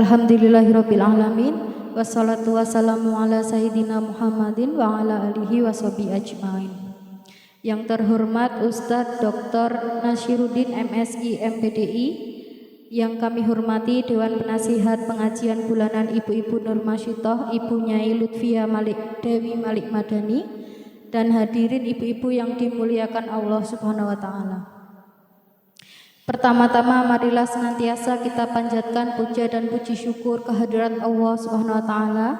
Alhamdulillahirabbil alamin wassalatu wassalamu ala sayyidina Muhammadin wa ala alihi washabihi ajmain. Yang terhormat Ustadz Dr. Nasyiruddin MSI MPDI, yang kami hormati Dewan Penasihat Pengajian Bulanan Ibu-Ibu Nur Masyitoh, Ibu Nyai Lutfia Malik Dewi Malik Madani, dan hadirin ibu-ibu yang dimuliakan Allah Subhanahu wa Ta'ala. Pertama-tama marilah senantiasa kita panjatkan puja dan puji syukur kehadirat Allah Subhanahu wa Ta'ala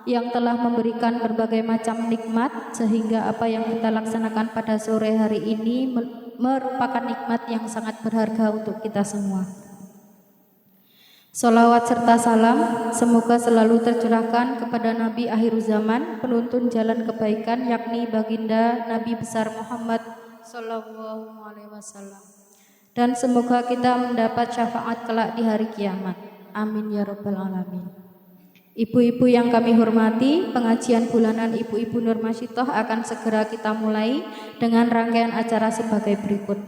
yang telah memberikan berbagai macam nikmat, sehingga apa yang kita laksanakan pada sore hari ini merupakan nikmat yang sangat berharga untuk kita semua. Salawat serta salam semoga selalu tercurahkan kepada Nabi akhir zaman, penuntun jalan kebaikan, yakni baginda Nabi besar Muhammad Sallallahu Alaihi Wasallam. Dan semoga kita mendapat syafaat kelak di hari kiamat. Amin ya rabbal alamin. Ibu-ibu yang kami hormati, pengajian bulanan Ibu-Ibu Nur Masyitoh akan segera kita mulai dengan rangkaian acara sebagai berikut.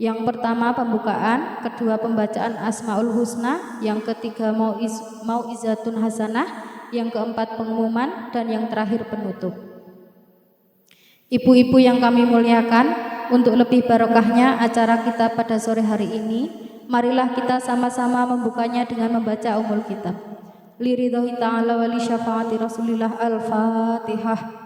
Yang pertama pembukaan, kedua pembacaan Asmaul Husna, yang ketiga Mau'izatun Hasanah, yang keempat pengumuman, dan yang terakhir penutup. Ibu-ibu yang kami muliakan, untuk lebih barokahnya acara kita pada sore hari ini, marilah kita sama-sama membukanya dengan membaca Ummul Kitab. Liridhahi ta'ala wa li syafaati Rasulillah. Al-Fatihah.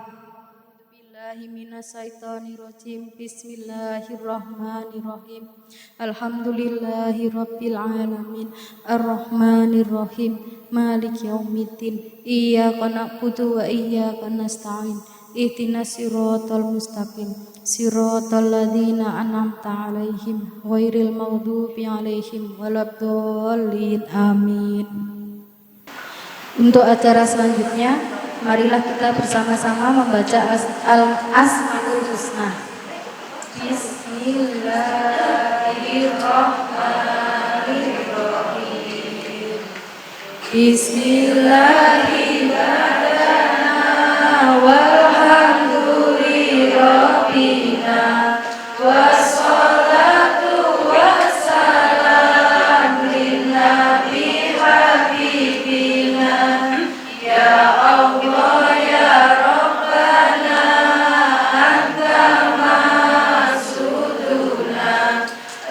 Minasyaitonirrajim. Bismillahirrahmanirrahim. Alhamdulillahi rabbil alamin. Ar-Rahmanirrahim. Maliki yaumiddin. Iyyaka na'budu wa iyyaka nasta'in. Ihdinas siratal mustaqim. Siratal ladzina an'amta 'alaihim ghairil maghdubi 'alaihim waladdallin. Amin. Untuk acara selanjutnya, marilah kita bersama-sama membaca Asmaul Husna. Bismillahirrahmanirrahim. Bismillahirrahmanirrahim. Walhamdulillahi Rabbina wassalatu wassalam linnabi habibina. Ya Allah ya Rabbana anta masuduna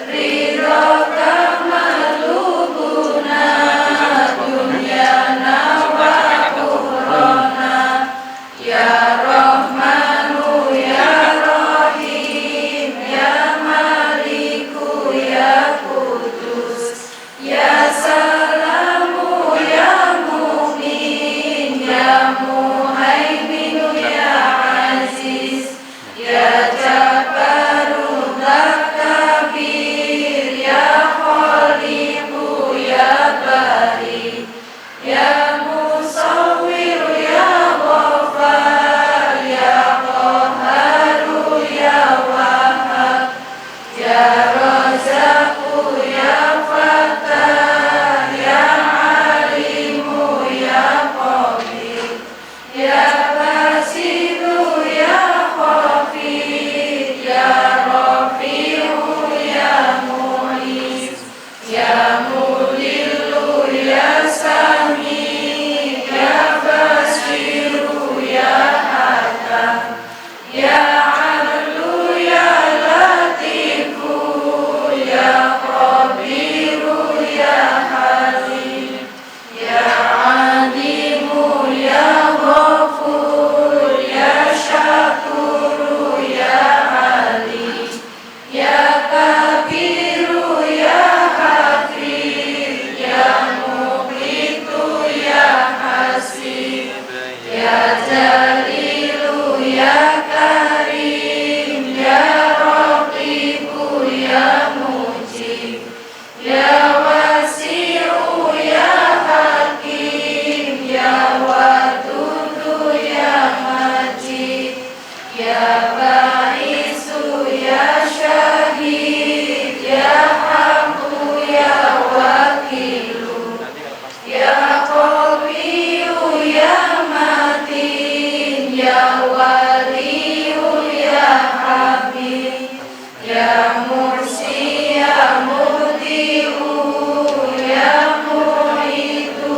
ridhoka malubuna dunyana wa ukhrana. Ya Rahmanu ya Rahim ya Maliku ya Qudus ya Salamu ya Mu'min ya Muhaimin ya Aziz ya Jabbaru Takabir ya Khaliqu ya Bari ya Musawwir ya Ghafar ya Qaharu ya Wahhab ya Razaqu ya Fattah ya Alimu ya Qadir ya Basiru ya Khafid ya Rafi'u ya Mu'is ya Mudillu ya Sami ya Basiru ya Hakam ya Adlu ya Latifu ya Qabiru ya Halim ya Alimu ya Ghafur ya Syakuru ya Ali ya Kabiru ya Hafid ya Muqitu ya Hasib ya Jalilu ya Karim ya Raqibu ya Mujib ya Wasi'u ya Hakim ya Wadudu ya Majid ya Ba'isu ya Syahid ya Haqqu ya Wakilu ya Qawiyu ya Matin ya Waliyu ya Habib ya Mursi ya Mubdi'u ya Mu'idu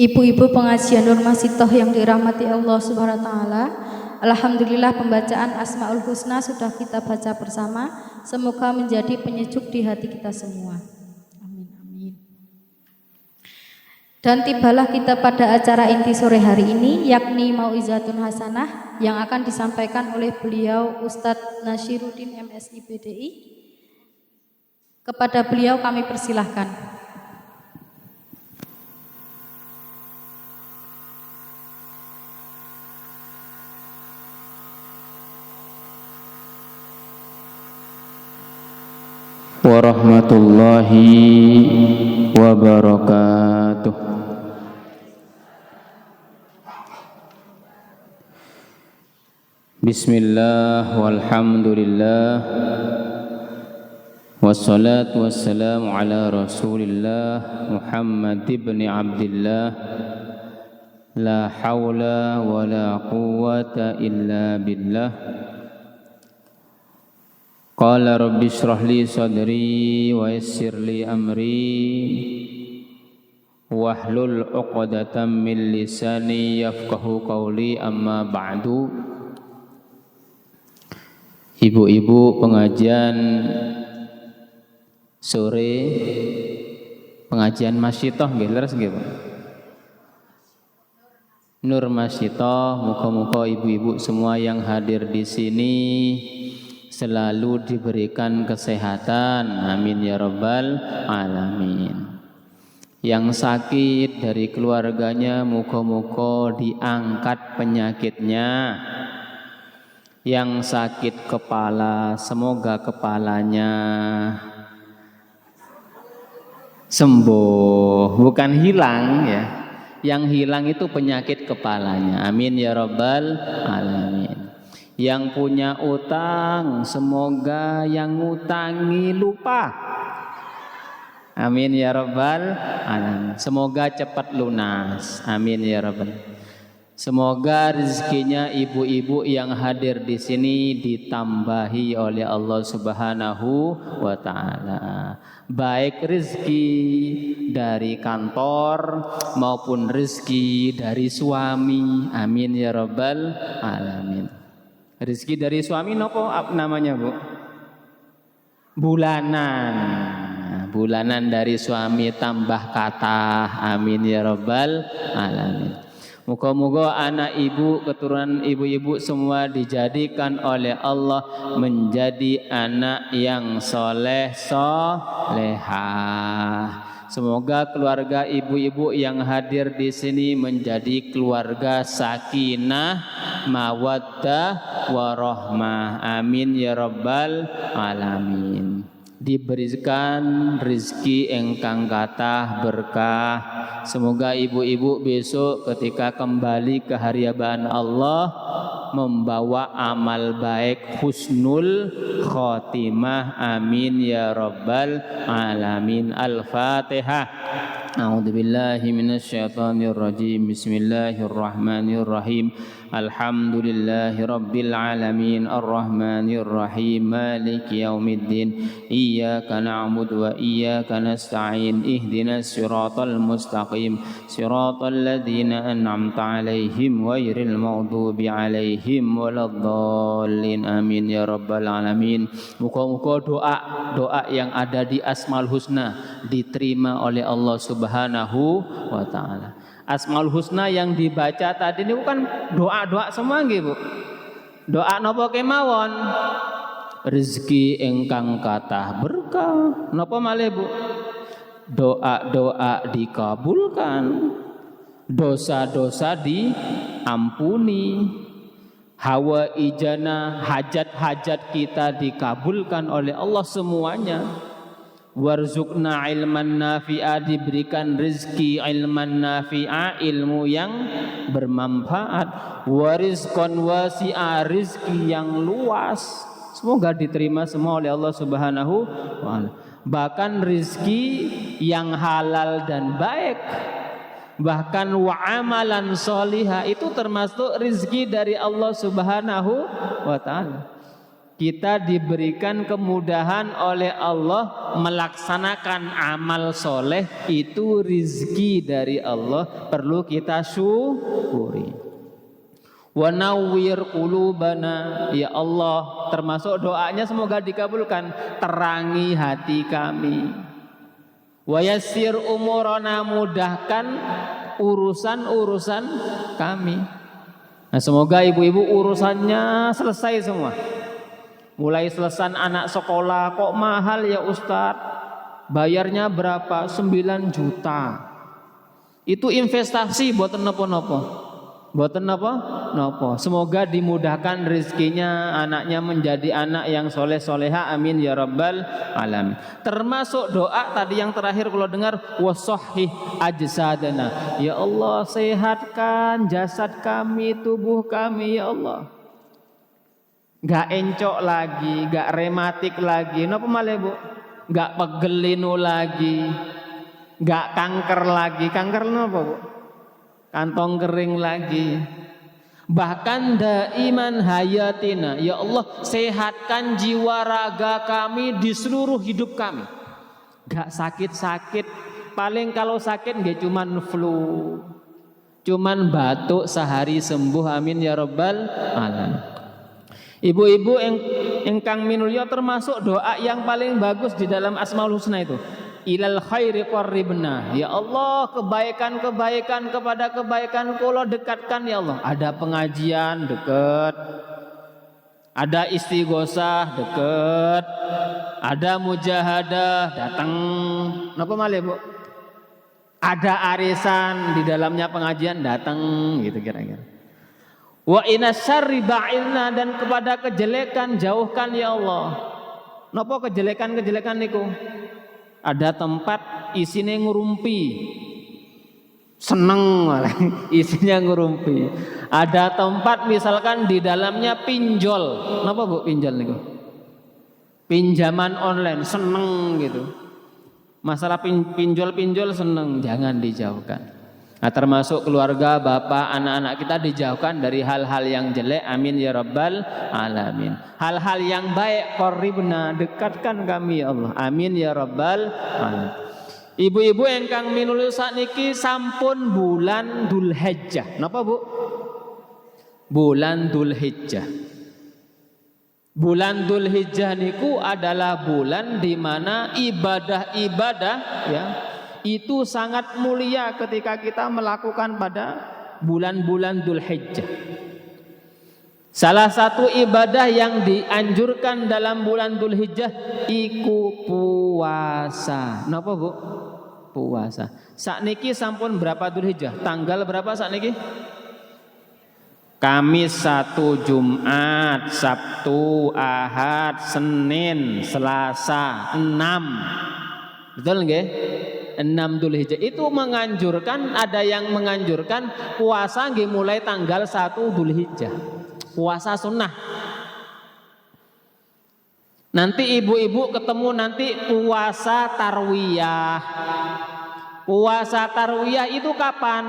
Ibu-ibu pengajian Nur Masitoh yang dirahmati Allah Subhanahu wa taala, alhamdulillah pembacaan Asmaul Husna sudah kita baca bersama. Semoga menjadi penyejuk di hati kita semua. Amin amin. Dan tibalah kita pada acara inti sore hari ini, yakni Mau'izatun Hasanah yang akan disampaikan oleh beliau Ustadz Nasyiruddin MSI PDI. Kepada beliau kami persilahkan. Warahmatullahi wabarakatuh. Bismillah walhamdulillah wassalatu wassalamu ala rasulillah Muhammad ibn Abdillah la hawla wa la quwwata illa billah. Qala rabbi shrah li sadri wa yassir li amri wahlul 'uqdatam min lisani yafqahu qawli, amma ba'du. Ibu-ibu pengajian sore, pengajian Masitoh nggih, leres nggih Pak? Nur Masitoh, muga-muga ibu-ibu semua yang hadir di sini selalu diberikan kesehatan, amin ya rabbal alamin. Yang sakit dari keluarganya muga-muga diangkat penyakitnya. Yang sakit kepala semoga kepalanya sembuh, bukan hilang ya. Yang hilang itu penyakit kepalanya. Amin ya rabbal alamin. Yang punya utang semoga yang ngutangi lupa. Amin ya rabbal alamin. Semoga cepat lunas. Amin ya rabbal. Semoga rezekinya ibu-ibu yang hadir di sini ditambahi oleh Allah Subhanahu wa taala. Baik rezeki dari kantor maupun rezeki dari suami. Amin ya rabbal alamin. Rezeki dari suami nopo namanya, Bu? Bulanan. Bulanan dari suami tambah kata. Amin ya rabbal alamin. Moga-moga anak ibu, keturunan ibu-ibu semua dijadikan oleh Allah menjadi anak yang soleh solehah. Semoga keluarga ibu-ibu yang hadir di sini menjadi keluarga sakinah, mawaddah, warahmah. Amin ya rabbal alamin. Diberikan rezeki engkang kathah berkah. Semoga ibu-ibu besok ketika kembali ke hadirat Allah membawa amal baik husnul khotimah. Amin ya rabbal alamin. Al-Fatihah. A'udzubillahi minasyaitonirrajim. Bismillahirrahmanirrahim. Alhamdulillahi rabbil alamin. Arrahmanirrahim. Maliki yaumiddin. Iyyaka na'budu wa iyyaka nasta'in. Ihdinas siratal mustaqim. Siratal ladzina an'amta 'alaihim ghairil maghdubi 'alaihim waladdallin. Amin ya rabbal alamin. Muga-muga doa yang ada di Asmaul Husna diterima oleh Allah Subhanahu wa taala. Asmaul Husna yang dibaca tadi ini bukan doa-doa semua nggih, Bu. Doa napa kemawon? Rezeki engkang kathah berkah. Napa malih, Bu? Doa-doa dikabulkan. Dosa-dosa diampuni. Hawa ijana, hajat-hajat kita dikabulkan oleh Allah semuanya. Warzuqna ilman nafi'a, diberikan rezeki ilman nafi'a, ilmu yang bermanfaat. Warizqan wasi'a, rezeki yang luas. Semoga diterima semua oleh Allah Subhanahu wa ta'ala. Bahkan rezeki yang halal dan baik, bahkan wa amalan sholihah, itu termasuk rezeki dari Allah Subhanahu wa ta'ala. Kita diberikan kemudahan oleh Allah melaksanakan amal soleh, itu rizki dari Allah, perlu kita syukuri. Wa nawwir qulubana, ya Allah, termasuk doanya semoga dikabulkan, terangi hati kami. Wa yassir umurana, mudahkan urusan-urusan kami. Nah, semoga ibu-ibu urusannya selesai semua. Mulai selesai anak sekolah, kok mahal ya Ustadz, bayarnya berapa? 9 juta. Itu investasi buat nopo-nopo. Buat nopo. Semoga dimudahkan rezekinya, anaknya menjadi anak yang soleh soleha. Amin ya rabbal alamin. Termasuk doa tadi yang terakhir kalau dengar, wasahih ajsadana, ya Allah sehatkan jasad kami, tubuh kami ya Allah. Gak encok lagi, gak rematik lagi, napa malih Bu? Gak pegelinu lagi, gak kanker lagi. Kanker napa Bu? Kantong kering lagi. Bahkan daiman hayatina, ya Allah sehatkan jiwa raga kami di seluruh hidup kami. Gak sakit-sakit, paling kalau sakit gak cuman flu, cuman batuk sehari sembuh. Amin ya rabbal alamin. Ibu-ibu engkang minulya, termasuk doa yang paling bagus di dalam Asmaul Husna itu, ilal khairi qarribna, ya Allah kebaikan-kebaikan kepada kebaikan kula dekatkan ya Allah. Ada pengajian dekat, ada istighosah dekat, ada mujahadah datang. Napa malih Bu? Ada arisan di dalamnya pengajian, datang gitu kira-kira. Wa inasyarri ba'ilna, dan kepada kejelekan jauhkan ya Allah. Napa kejelekan-kejelekan niku? Ada tempat isine ngurumpi. Seneng malah isinya ngurumpi. Ada tempat misalkan di dalamnya pinjol. Napa Bu pinjol niku? Pinjaman online, seneng gitu. Masalah pinjol seneng, jangan dijauhkan. Nah, termasuk keluarga, bapak, anak-anak kita dijauhkan dari hal-hal yang jelek. Amin ya rabbal alamin. Hal-hal yang baik, qaribna, dekatkan kami ya Allah. Amin ya rabbal alamin. Ibu-ibu ingkang minulus sakniki sampun bulan Dzulhijjah. Napa Bu? Bulan Dzulhijjah. Bulan Dzulhijjah niku adalah bulan di mana ibadah-ibadah ya itu sangat mulia ketika kita melakukan pada bulan-bulan Dzulhijjah. Salah satu ibadah yang dianjurkan dalam bulan Dzulhijjah iku puasa. Napa Bu? Puasa. Sakniki sampun berapa Dzulhijjah? Tanggal berapa sakniki? Kamis, 1, Jumat, Sabtu, Ahad, Senin, Selasa, 6. Betul nggih? 6 Dzulhijjah. Itu menganjurkan, ada yang menganjurkan puasa nggih mulai tanggal 1 Dzulhijjah. Puasa sunnah. Nanti ibu-ibu ketemu nanti puasa tarwiyah. Puasa tarwiyah itu kapan?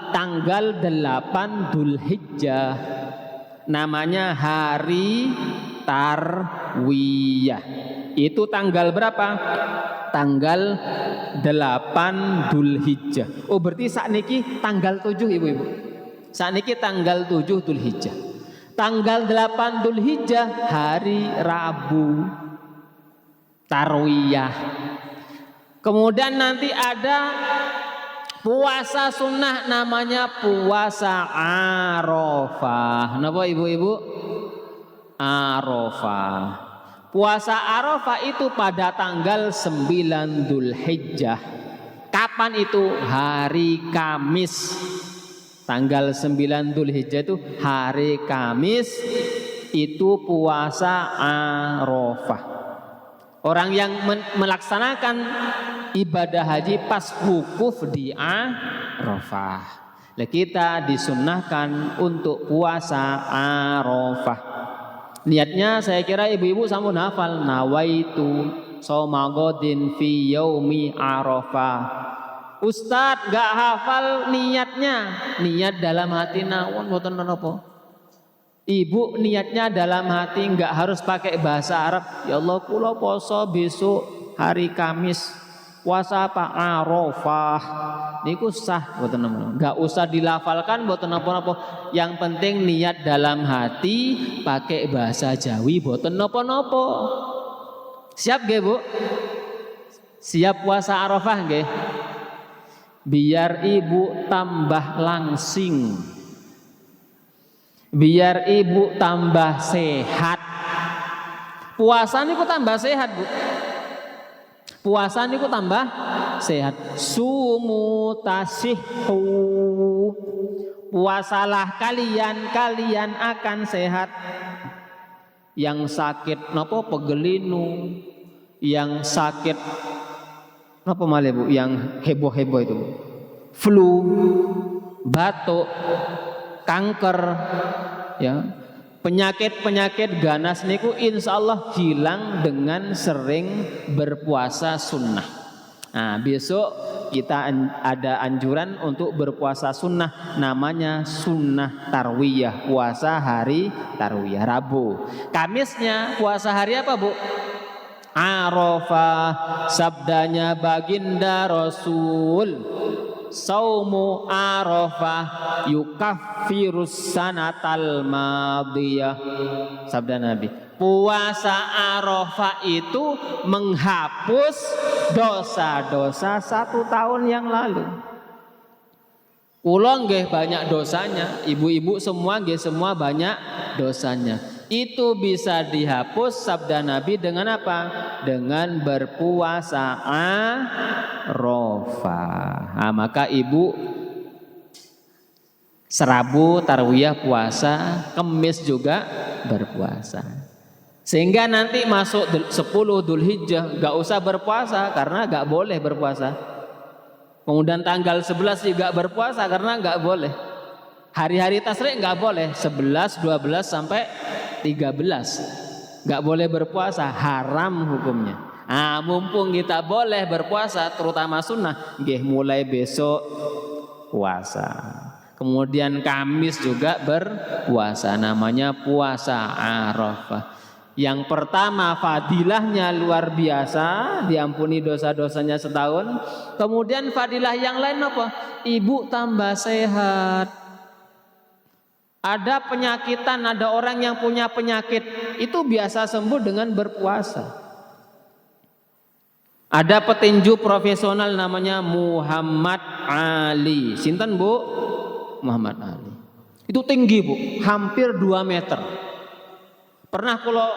Tanggal 8 Dzulhijjah. Namanya hari tarwiyah. Itu tanggal berapa? Tanggal 8 Dzulhijjah. Oh berarti sakniki tanggal 7 ibu-ibu. Sakniki tanggal 7 Dzulhijjah. Tanggal 8 Dzulhijjah hari Rabu tarwiyah. Kemudian nanti ada puasa sunnah namanya puasa Arafah. Napa ibu-ibu? Arafah. Puasa Arafah itu pada tanggal 9 Dzulhijjah. Kapan itu? Hari Kamis. Tanggal 9 Dzulhijjah itu hari Kamis, itu puasa Arafah. Orang yang melaksanakan ibadah haji pas wukuf di Arafah. Nah, kita disunnahkan untuk puasa Arafah. Niatnya saya kira ibu-ibu sampun hafal, nawaitu shauma ghadin fi yaumi Arafah. Ustadz gak hafal niatnya. Niat dalam hati nawon mboten napa. Ibu niatnya dalam hati, enggak harus pakai bahasa Arab. Ya Allah kula poso besok hari Kamis. Puasa apa? Arafah. Niku sah mboten napa. Enggak usah dilafalkan mboten napa-napa. Yang penting niat dalam hati, pakai bahasa Jawi mboten napa-napa. Siap nggih, Bu? Siap puasa Arafah nggih? Biar ibu tambah langsing. Biar ibu tambah sehat. Puasa niku tambah sehat, Bu. Puasa niku tambah sehat. Sumu tasihhu. Puasalah kalian, kalian akan sehat. Yang sakit napa pegelinu, yang sakit napa malih Bu, yang heboh-heboh itu, Bu. Flu, batuk, kanker, ya, penyakit-penyakit ganas niku insya Allah hilang dengan sering berpuasa sunnah. Nah, besok kita ada anjuran untuk berpuasa sunnah, namanya sunnah tarwiyah, puasa hari tarwiyah Rabu. Kamisnya puasa hari apa, Bu? Arafah. Sabdanya baginda Rasul, saumu Arafah yukaffirus sanatal madiyah. Sabda Nabi, puasa Arafah itu menghapus dosa-dosa 1 tahun yang lalu. Kula nggih banyak dosanya, ibu-ibu semua nggih semua banyak dosanya. Itu bisa dihapus sabda Nabi dengan apa? Dengan berpuasa Arafah. Nah, maka ibu Serabu tarwiyah puasa, Kemis juga berpuasa. Sehingga nanti masuk 10 Dzulhijjah gak usah berpuasa karena gak boleh berpuasa. Kemudian tanggal 11 juga berpuasa karena gak boleh. Hari-hari tasyrik gak boleh, 11, 12 sampai 13 gak boleh berpuasa, haram hukumnya. Nah, mumpung kita boleh berpuasa terutama sunnah, mulai besok puasa. Kemudian Kamis juga berpuasa, namanya puasa Arafah. Yang pertama fadilahnya luar biasa, diampuni dosa-dosanya setahun. Kemudian fadilah yang lain apa? Ibu tambah sehat. Ada penyakitan, ada orang yang punya penyakit, itu biasa sembuh dengan berpuasa. Ada petinju profesional namanya Muhammad Ali. Sinten Bu? Muhammad Ali. Itu tinggi Bu, hampir 2 meter. Pernah kalau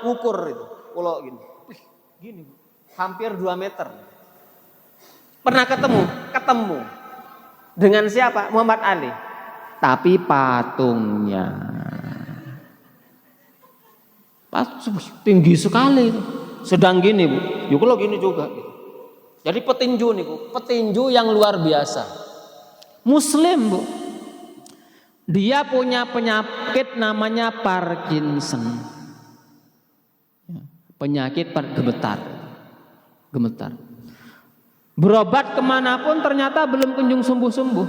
ukur itu, kalau gini. Gini Bu, hampir 2 meter. Pernah ketemu. Dengan siapa? Muhammad Ali. Tapi patungnya tinggi sekali itu. Sedang gini Bu, yuk kalau gini juga. Jadi petinju nih Bu, petinju yang luar biasa. Muslim Bu. Dia punya penyakit namanya Parkinson. Penyakit gemetar. Berobat kemanapun ternyata belum kunjung sembuh-sembuh.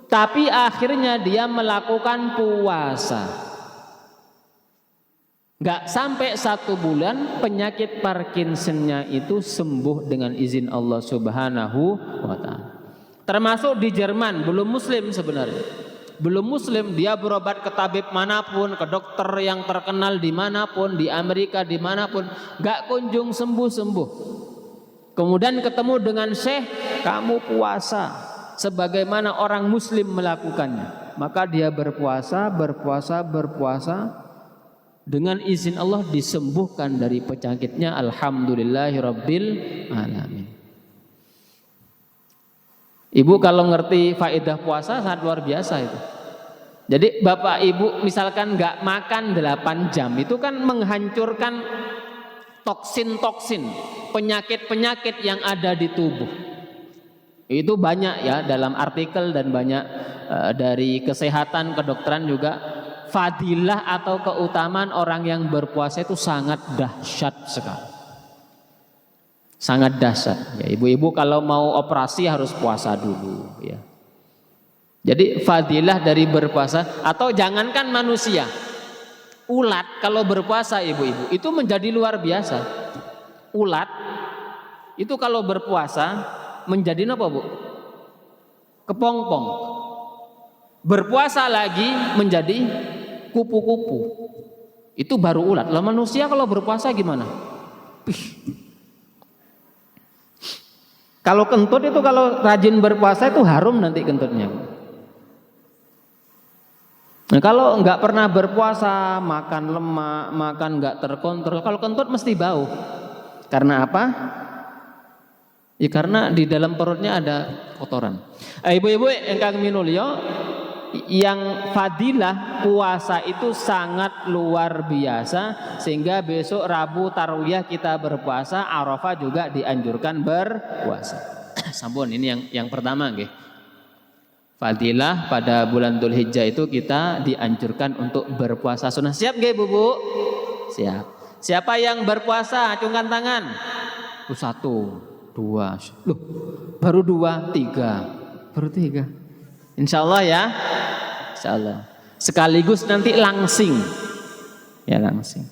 Tapi akhirnya dia melakukan puasa. Gak sampai 1 bulan penyakit Parkinsonnya itu sembuh dengan izin Allah Subhanahu wa ta'ala. Termasuk di Jerman, belum muslim sebenarnya. Belum muslim, dia berobat ke tabib manapun, ke dokter yang terkenal dimanapun, di Amerika dimanapun, gak kunjung sembuh-sembuh. Kemudian ketemu dengan syekh, kamu puasa sebagaimana orang muslim melakukannya. Maka dia berpuasa. Dengan izin Allah disembuhkan dari penyakitnya. Alhamdulillahirabbil alamin. Ibu kalau ngerti faedah puasa sangat luar biasa itu. Jadi Bapak Ibu misalkan gak makan 8 jam, itu kan menghancurkan toksin-toksin, penyakit-penyakit yang ada di tubuh. Itu banyak ya dalam artikel dan banyak dari kesehatan kedokteran juga. Fadilah atau keutamaan orang yang berpuasa itu sangat dahsyat sekali. Sangat dahsyat. Ya, ibu-ibu kalau mau operasi harus puasa dulu ya. Jadi fadilah dari berpuasa, atau jangankan manusia, ulat kalau berpuasa ibu-ibu itu menjadi luar biasa. Ulat itu kalau berpuasa menjadi apa Bu? Kepompong. Berpuasa lagi menjadi kupu-kupu. Itu baru ulat. Lah manusia kalau berpuasa gimana? Kalau kentut itu kalau rajin berpuasa itu harum nanti kentutnya. Nah, kalau nggak pernah berpuasa, makan lemak, makan nggak terkontrol, kalau kentut mesti bau. Karena apa? Ya karena di dalam perutnya ada kotoran. Ibu-ibu ingkang minulya, yang fadilah puasa itu sangat luar biasa, sehingga besok Rabu Tarwiyah kita berpuasa, Arafah juga dianjurkan berpuasa. Sampun, ini yang pertama nggih. Fadilah pada bulan Dzulhijjah itu kita dianjurkan untuk berpuasa sunnah. Siap nggih Bu? Siap. Siapa yang berpuasa? Acungkan tangan. 1, 2. Loh, baru 2, 3. Baru 3. Insya Allah ya, insya Allah. Sekaligus nanti langsing, ya langsing.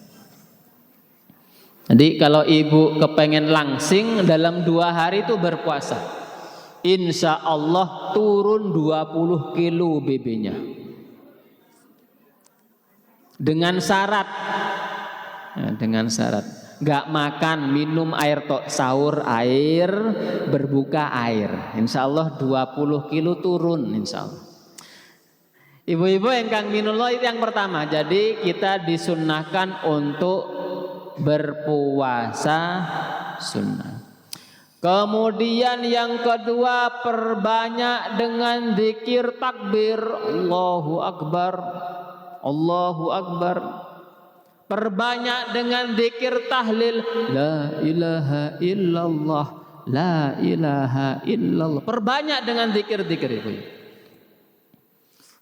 Jadi kalau ibu kepengen langsing dalam 2 hari itu berpuasa, insya Allah turun 20 kilo BB-nya. Dengan syarat, nggak makan, minum air tok, sahur air, berbuka air. Insya Allah 20 kilo turun insya Allah. Ibu-ibu ingkang minullah itu yang pertama. Jadi kita disunnahkan untuk berpuasa sunnah. Kemudian yang kedua, perbanyak dengan zikir takbir, Allahu Akbar, Allahu Akbar. Perbanyak dengan zikir tahlil, la ilaha illallah, la ilaha illallah. Perbanyak dengan zikir-zikir itu.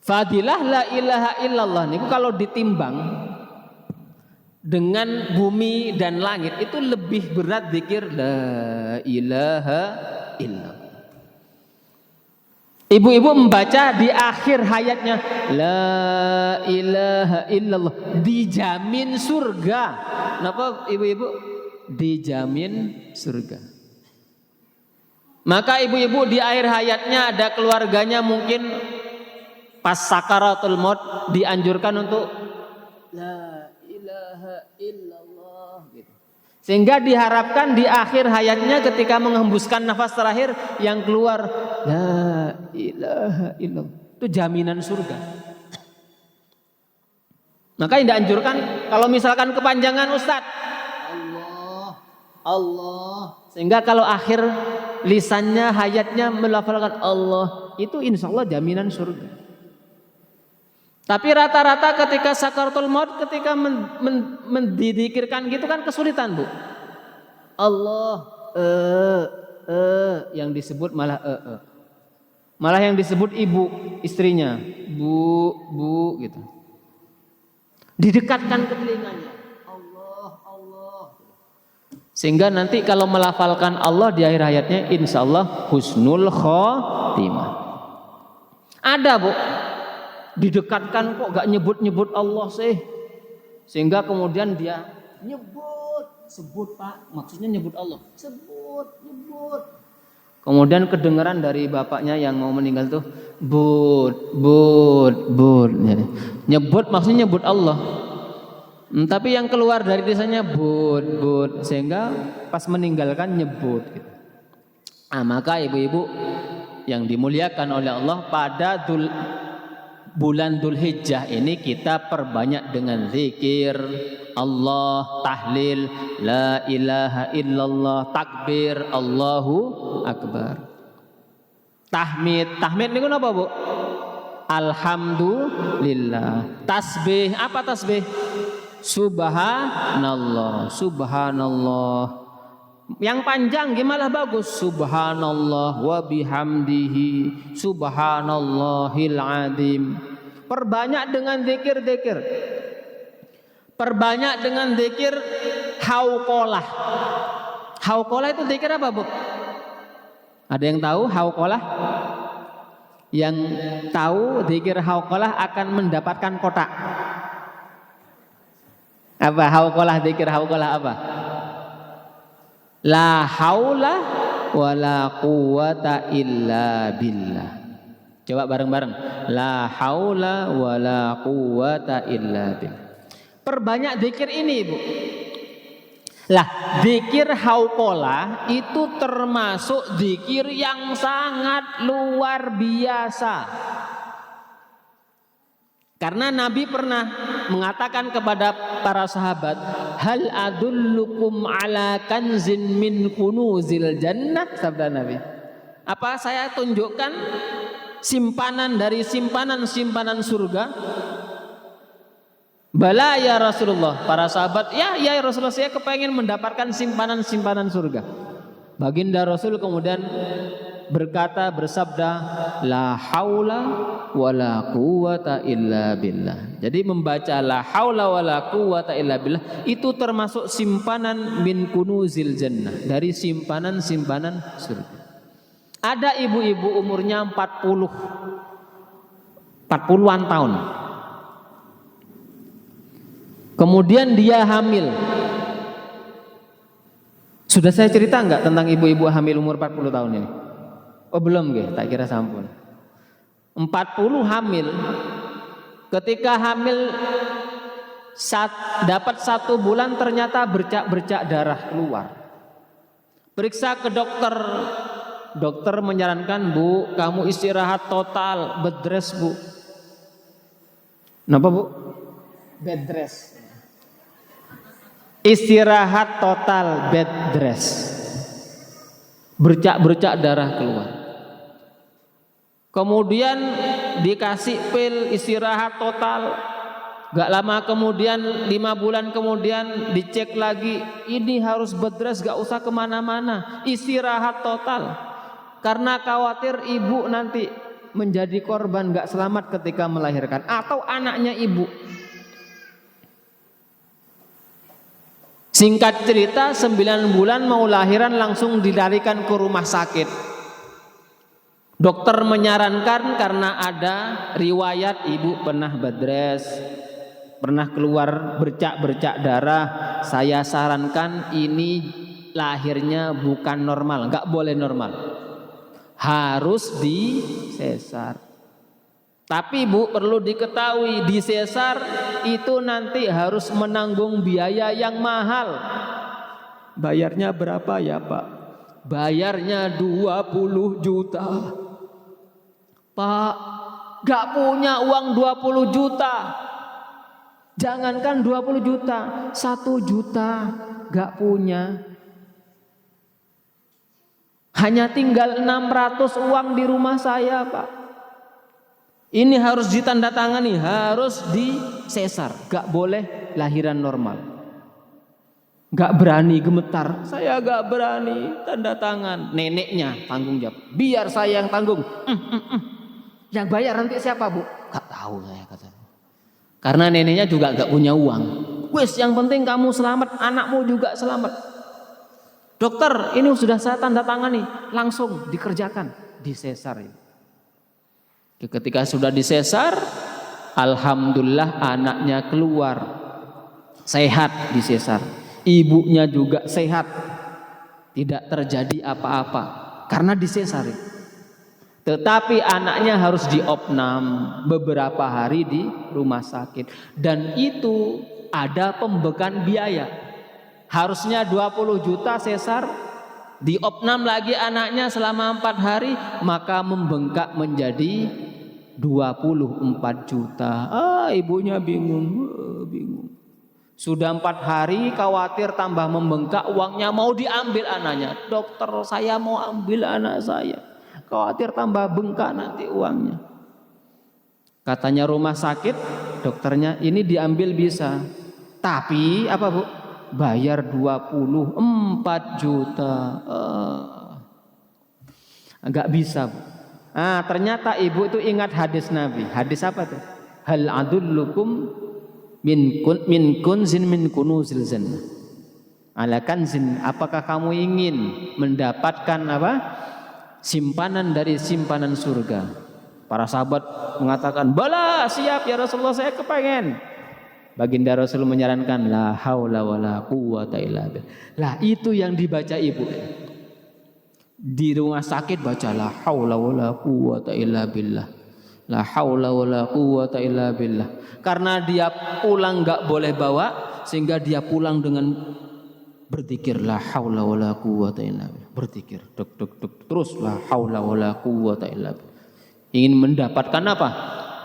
Fadilah la ilaha illallah niku kalau ditimbang dengan bumi dan langit itu lebih berat zikir la ilaha illallah. Ibu-ibu membaca di akhir hayatnya la ilaha illallah, dijamin surga. Kenapa ibu-ibu? Dijamin surga. Maka ibu-ibu di akhir hayatnya ada keluarganya mungkin pas sakaratul maut dianjurkan untuk la ilaha illallah gitu. Sehingga diharapkan di akhir hayatnya ketika menghembuskan nafas terakhir yang keluar la ilaha illallah, itu jaminan surga. Maka yang dianjurkan kalau misalkan kepanjangan Ustadz Allah Allah, sehingga kalau akhir lisannya hayatnya melafalkan Allah, itu insya Allah jaminan surga. Tapi rata-rata ketika sakaratul maut, ketika mendidikirkan gitu kan kesulitan, Bu. Allah, yang disebut malah malah yang disebut ibu istrinya, bu gitu. Didekatkan ke telinganya, Allah, Allah. Sehingga nanti kalau melafalkan Allah di akhir hayatnya, insya Allah husnul khotimah. Ada, Bu. Didekatkan kok gak nyebut-nyebut Allah sih, sehingga kemudian dia sebut Pak, maksudnya nyebut Allah, sebut. Kemudian kedengaran dari bapaknya yang mau meninggal tuh but, nyebut maksudnya nyebut Allah, tapi yang keluar dari desanya but, sehingga pas meninggalkan nyebut gitu. Maka ibu-ibu yang dimuliakan oleh Allah, pada bulan Dzulhijjah ini kita perbanyak dengan zikir Allah, tahlil, la ilaha illallah, takbir, Allahu Akbar. Tahmid niku napa, Bu? Alhamdulillah. Tasbih, apa tasbih? Subhanallah, subhanallah. Yang panjang gimana bagus? Subhanallah wa bihamdihi subhanallahil azim. Perbanyak dengan zikir-zikir. Perbanyak dengan zikir hauqalah. Hauqalah itu zikir apa, Bu? Ada yang tahu hauqalah? Yang tahu zikir hauqalah akan mendapatkan kotak. Apa hauqalah, zikir hauqalah apa? La haula wala quwata illa billah. Coba bareng-bareng. La haula wala quwata illa billah. Perbanyak zikir ini, Ibu. Lah, zikir hauqalah itu termasuk zikir yang sangat luar biasa. Karena Nabi pernah mengatakan kepada para sahabat, hal adullukum ala kanzin min kunuzil jannah, sabda Nabi. Apa saya tunjukkan simpanan dari simpanan-simpanan surga? Bala ya Rasulullah. Para sahabat, ya Rasulullah, saya kepengen mendapatkan simpanan-simpanan surga. Baginda Rasul kemudian bersabda, la haula wala quwata illa billah. Jadi membaca la haula wala quwata illa billah itu termasuk simpanan min kunuzil jannah, dari simpanan-simpanan surga. Ada ibu-ibu umurnya 40-an tahun. Kemudian dia hamil. Sudah saya cerita enggak tentang ibu-ibu hamil umur 40 tahun ini? Oh belum nggih, tak kira sampun. 40 hamil. Ketika hamil dapat 1 bulan ternyata bercak-bercak darah keluar. Periksa ke dokter. Dokter menyarankan, Bu, kamu istirahat total, bed rest, Bu. Napa Bu? Bed rest. Istirahat total, bed rest. Bercak-bercak darah keluar. Kemudian dikasih pil istirahat total. Gak lama kemudian, 5 bulan kemudian dicek lagi, ini harus bed rest, gak usah kemana-mana, istirahat total. Karena khawatir ibu nanti menjadi korban gak selamat ketika melahirkan, atau anaknya ibu. Singkat cerita, 9 bulan mau lahiran langsung dilarikan ke rumah sakit. Dokter menyarankan karena ada riwayat ibu pernah bed rest, pernah keluar bercak-bercak darah, saya sarankan ini lahirnya bukan normal, nggak boleh normal, harus di sesar. Tapi Bu, perlu diketahui di sesar itu nanti harus menanggung biaya yang mahal. Bayarnya berapa ya Pak? Bayarnya 20 juta. Pak, nggak punya uang 20 juta. Jangankan 20 juta, 1 juta gak punya. Hanya tinggal 600 uang di rumah saya Pak. Ini harus ditandatangani, harus disesar. Gak boleh lahiran normal. Gak berani gemetar, saya gak berani, tanda tangan. Neneknya tanggung jawab, biar saya yang tanggung. Yang bayar nanti siapa Bu? Gak tahu saya kata. Karena neneknya juga gak punya uang. Wes, yang penting kamu selamat, anakmu juga selamat. Dokter, ini sudah saya tanda tangani, langsung dikerjakan, disesar. Ketika sudah disesar, alhamdulillah anaknya keluar sehat disesar. Ibunya juga sehat, tidak terjadi apa-apa karena disesar. Tetapi anaknya harus diopnam beberapa hari di rumah sakit. Dan itu ada pembekan biaya. Harusnya 20 juta sesar, diopnam lagi anaknya selama 4 hari, maka membengkak menjadi 24 juta. Ibunya bingung. Sudah 4 hari khawatir tambah membengkak, uangnya mau diambil anaknya. Dokter, saya mau ambil anak saya. Khawatir tambah bengkak nanti uangnya. Katanya rumah sakit, dokternya ini diambil bisa. Tapi apa Bu? Bayar 24 juta. Enggak bisa Bu. Ternyata ibu itu ingat hadis Nabi. Hadis apa tuh? Hal adullukum min kunzin min kunuzil jannah. Ala kanzin, apakah kamu ingin mendapatkan apa? Simpanan dari simpanan surga. Para sahabat mengatakan, bala, siap ya Rasulullah, saya kepengen. Baginda Rasul menyarankan, la haula wala quwwata illa billah. Lah itu yang dibaca ibu. Di rumah sakit baca la haula wala quwwata illa billah. La haula wala quwwata illa billah. Karena dia pulang enggak boleh bawa, sehingga dia pulang dengan berzikir la haula wala quwwata illa billah. Berzikir terus la haula wala quwwata illa billah. Ingin mendapatkan apa?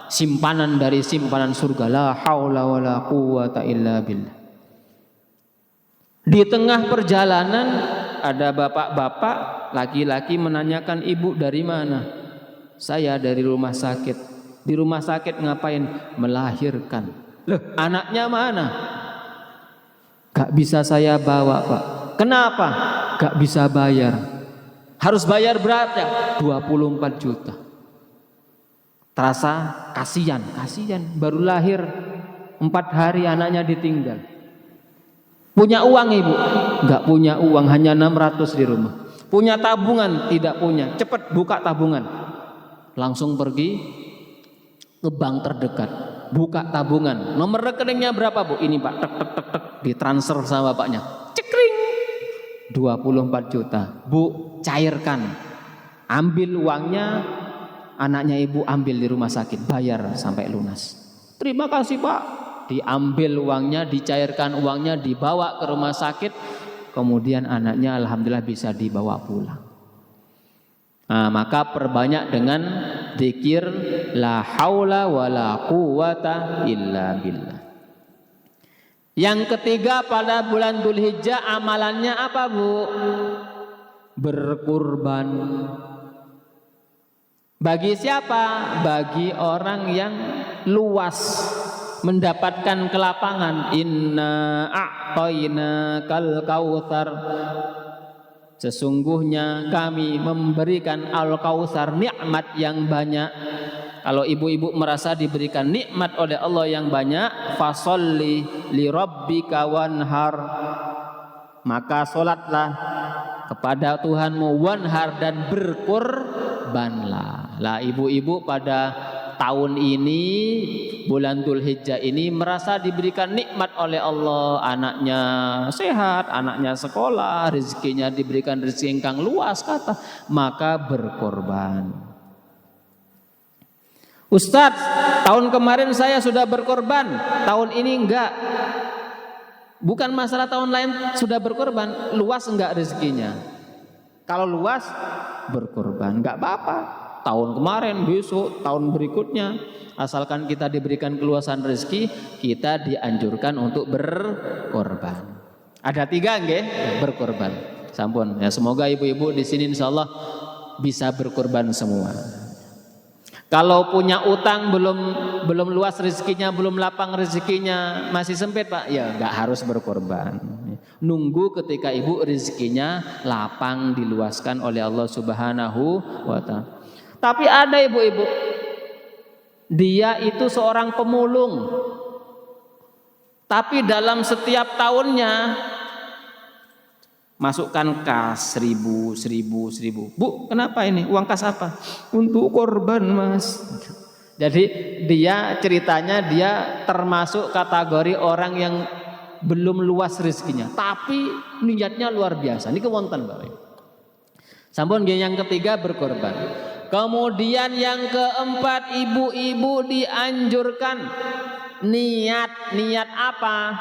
Simpanan dari simpanan surga, la haula wala quwwata illa billah. Di tengah perjalanan ada bapak-bapak laki-laki menanyakan, ibu dari mana? Saya dari rumah sakit. Di rumah sakit ngapain? Melahirkan. Loh, anaknya mana? Gak bisa saya bawa Pak. Kenapa? Gak bisa bayar. Harus bayar berapa? 24 juta. Terasa kasihan baru lahir 4 hari anaknya ditinggal. Punya uang ibu? Gak punya uang, hanya 600 di rumah. Punya tabungan? Tidak punya. Cepat buka tabungan. Langsung pergi ke bank terdekat, buka tabungan. Nomor rekeningnya berapa Bu? Ini Pak, tek ditransfer sama bapaknya, cekring, 24 juta. Bu, cairkan, ambil uangnya, anaknya ibu ambil di rumah sakit, bayar sampai lunas. Terima kasih Pak. Diambil uangnya, dicairkan uangnya, dibawa ke rumah sakit, kemudian anaknya alhamdulillah bisa dibawa pulang. Maka perbanyak dengan zikir la haula wala quwata illa billah. Yang ketiga, pada bulan Dzulhijjah amalannya apa, Bu? Berkurban. Bagi siapa? Bagi orang yang luas mendapatkan kelapangan. Inna a'tainakal kautsar. Sesungguhnya kami memberikan al-kautsar, nikmat yang banyak. Kalau ibu-ibu merasa diberikan nikmat oleh Allah yang banyak, fasholli li rabbika wanhar, maka solatlah kepada Tuhanmu, wanhar, dan berkurbanlah. Lah ibu-ibu pada tahun ini, bulan Dzulhijjah ini, merasa diberikan nikmat oleh Allah, anaknya sehat, anaknya sekolah, rezekinya diberikan rezeki yang luas kata, maka berkorban. Ustadz, tahun kemarin saya sudah berkorban, tahun ini enggak. Bukan masalah tahun lain sudah berkorban, luas enggak rezekinya. Kalau luas, berkorban, enggak apa-apa. Tahun kemarin, besok, tahun berikutnya, asalkan kita diberikan keluasan rezeki, kita dianjurkan untuk berkorban. Ada 3 nggih, berkorban. Sampun, ya semoga ibu-ibu di sini insyaallah bisa berkorban semua. Kalau punya utang belum luas rezekinya, belum lapang rezekinya, masih sempit Pak, ya nggak harus berkorban. Nunggu ketika ibu rezekinya lapang, diluaskan oleh Allah Subhanahu wa Ta'ala. Tapi ada ibu-ibu, dia itu seorang pemulung, tapi dalam setiap tahunnya masukkan kas 1000. Bu, kenapa ini? Uang kas apa? Untuk korban, Mas. Jadi dia ceritanya dia termasuk kategori orang yang belum luas rezekinya, tapi niatnya luar biasa. Ini kewonten Bapak. Sampun yang ketiga, berkorban. Kemudian yang keempat, ibu-ibu dianjurkan niat apa?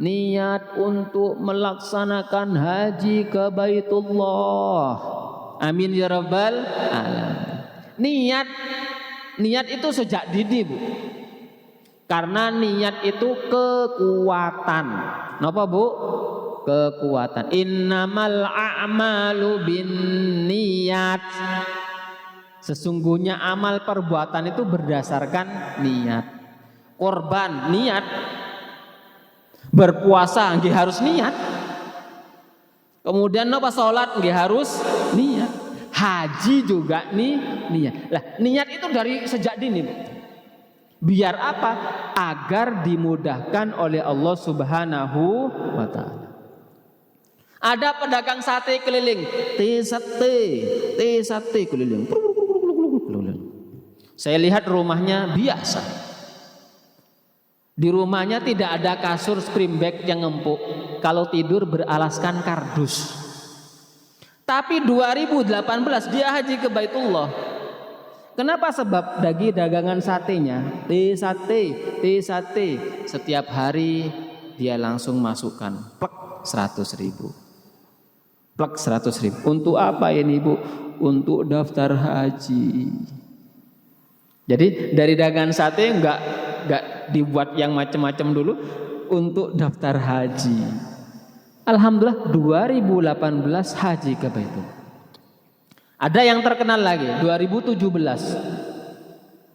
Niat untuk melaksanakan haji ke Baitullah. Amin ya rabbal alamin. Niat itu sejak dini, Bu. Karena niat itu kekuatan. Napa, Bu? Kekuatan. Innamal a'malu binniyat. Sesungguhnya amal perbuatan itu berdasarkan niat. Korban niat. Berpuasa nggih harus niat. Kemudian napa salat nggih harus niat. Haji juga niat. Lah, niat itu dari sejak dini, Bu. Biar apa? Agar dimudahkan oleh Allah Subhanahu wa Ta'ala. Ada pedagang sate keliling, sate keliling. Saya lihat rumahnya biasa. Di rumahnya tidak ada kasur spring bed yang empuk. Kalau tidur beralaskan kardus. Tapi 2018 dia haji ke Baitullah. Kenapa? Sebab dagangan satenya, sate. Setiap hari dia langsung masukkan plek 100.000. Plek 100.000. Untuk apa ini, Bu? Untuk daftar haji. Jadi dari dagangan sate enggak dibuat yang macam-macam dulu, untuk daftar haji. Alhamdulillah 2018 haji ke Baitul. Ada yang terkenal lagi 2017.